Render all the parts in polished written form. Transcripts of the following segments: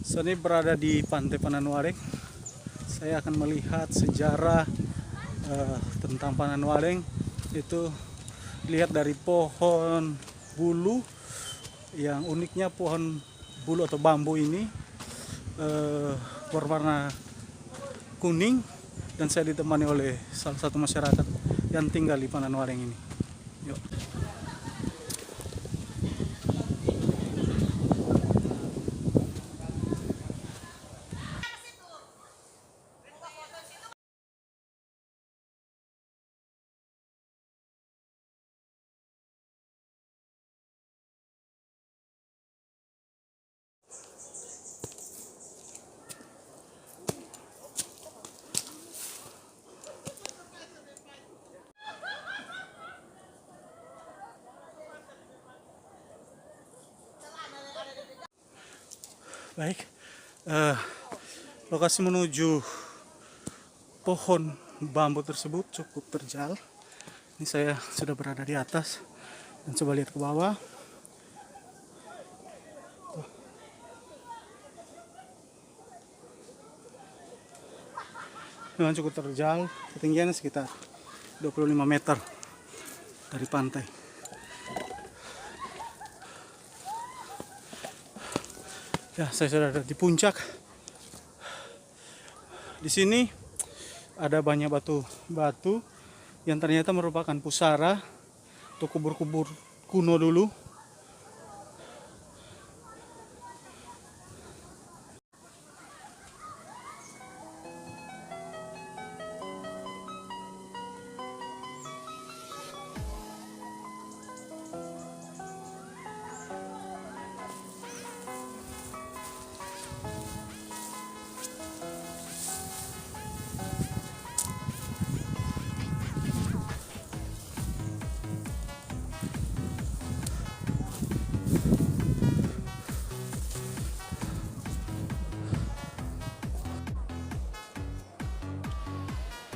Saya berada di Pantai Pananwareng. Saya akan melihat sejarah tentang Pananwareng. Itu lihat dari pohon bulu. Yang uniknya pohon bulu atau bambu ini berwarna kuning, dan saya ditemani oleh salah satu masyarakat yang tinggal di Pananwareng ini. Yuk. Baik, lokasi menuju pohon bambu tersebut cukup terjal. Ini saya sudah berada di atas dan coba lihat ke bawah. Memang cukup terjal, ketinggiannya sekitar 25 meter dari pantai. Ya, saya sudah ada di puncak. Di sini ada banyak batu-batu yang ternyata merupakan pusara atau kubur-kubur kuno dulu.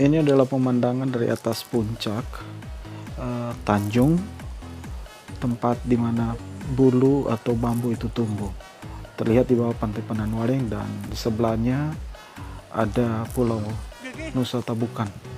Ini adalah pemandangan dari atas puncak Tanjung, tempat di mana bulu atau bambu itu tumbuh. Terlihat di bawah Pantai Pananwareng, dan di sebelahnya ada Pulau Nusa Tabukan.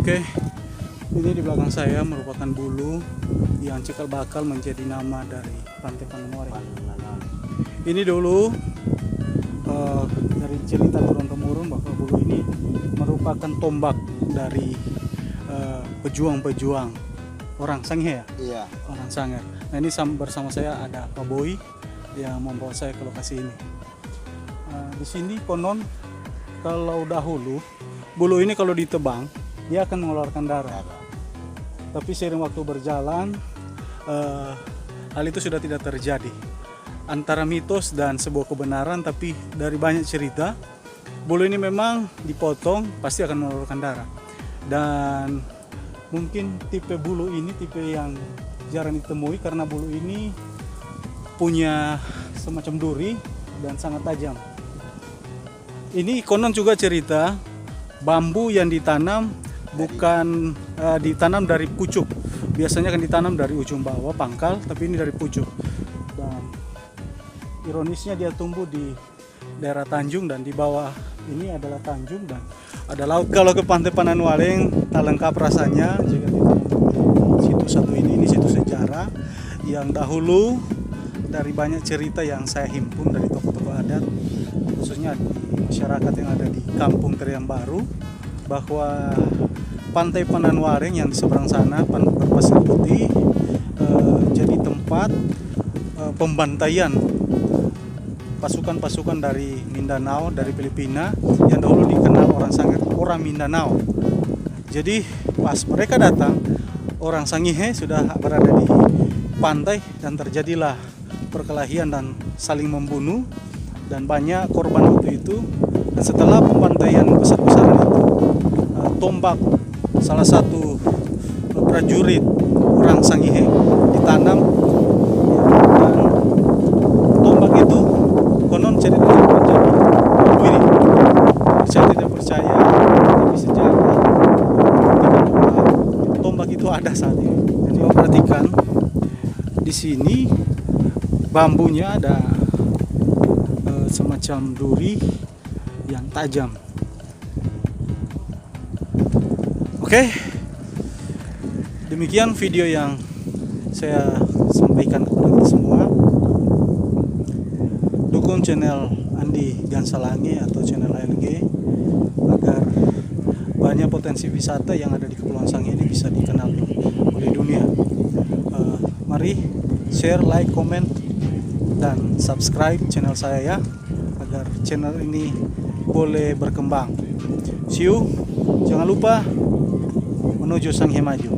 Oke, ini di belakang saya merupakan bulu yang cikal bakal menjadi nama dari Pantai Pananwareng. Ini dulu dari cerita turun-temurun bahwa bulu ini merupakan tombak dari pejuang-pejuang orang Sanghe ya? Iya. Orang Sanghe. Nah, ini bersama saya ada Pak Boy yang membawa saya ke lokasi ini. Di sini konon kalau dahulu bulu ini kalau ditebang dia akan mengeluarkan darah. Tapi seiring waktu berjalan, hal itu sudah tidak terjadi. Antara mitos dan sebuah kebenaran, tapi dari banyak cerita, bulu ini memang dipotong pasti akan mengeluarkan darah. Dan mungkin tipe bulu ini tipe yang jarang ditemui karena bulu ini punya semacam duri dan sangat tajam. Ini konon juga cerita bambu yang ditanam bukan ditanam dari pucuk. Biasanya kan ditanam dari ujung bawah pangkal, tapi ini dari pucuk. Dan ironisnya dia tumbuh di daerah Tanjung, dan di bawah ini adalah Tanjung dan ada laut. Kalau ke Pantai Pananwareng tak lengkap rasanya jika tidak situ satu ini situs sejarah yang dahulu dari banyak cerita yang saya himpun dari tokoh-tokoh adat, khususnya di masyarakat yang ada di Kampung Terian Baru, bahwa Pantai Pananwareng yang di seberang sana berpasir putih jadi tempat pembantaian pasukan-pasukan dari Mindanao, dari Filipina yang dahulu dikenal orang Mindanao. Jadi pas mereka datang, orang Sangihe sudah berada di pantai dan terjadilah perkelahian dan saling membunuh dan banyak korban waktu itu. Dan setelah pembantaian besar-besaran itu, tombak salah satu prajurit orang Sangihe ditanam, dan tombak itu konon ceritanya menjadi berdiri. Saya tidak percaya, tapi sejarah tombak itu ada saat ini. Jadi perhatikan di sini bambunya ada semacam duri yang tajam. Oke, demikian video yang saya sampaikan kepada kita semua. Dukung channel Andi Gansalangi atau channel ALG agar banyak potensi wisata yang ada di Kepulauan Sangihe ini bisa dikenal oleh dunia. Mari share, like, komen, dan subscribe channel saya ya, agar channel ini boleh berkembang. See you. Jangan lupa menuju Sangihe maju.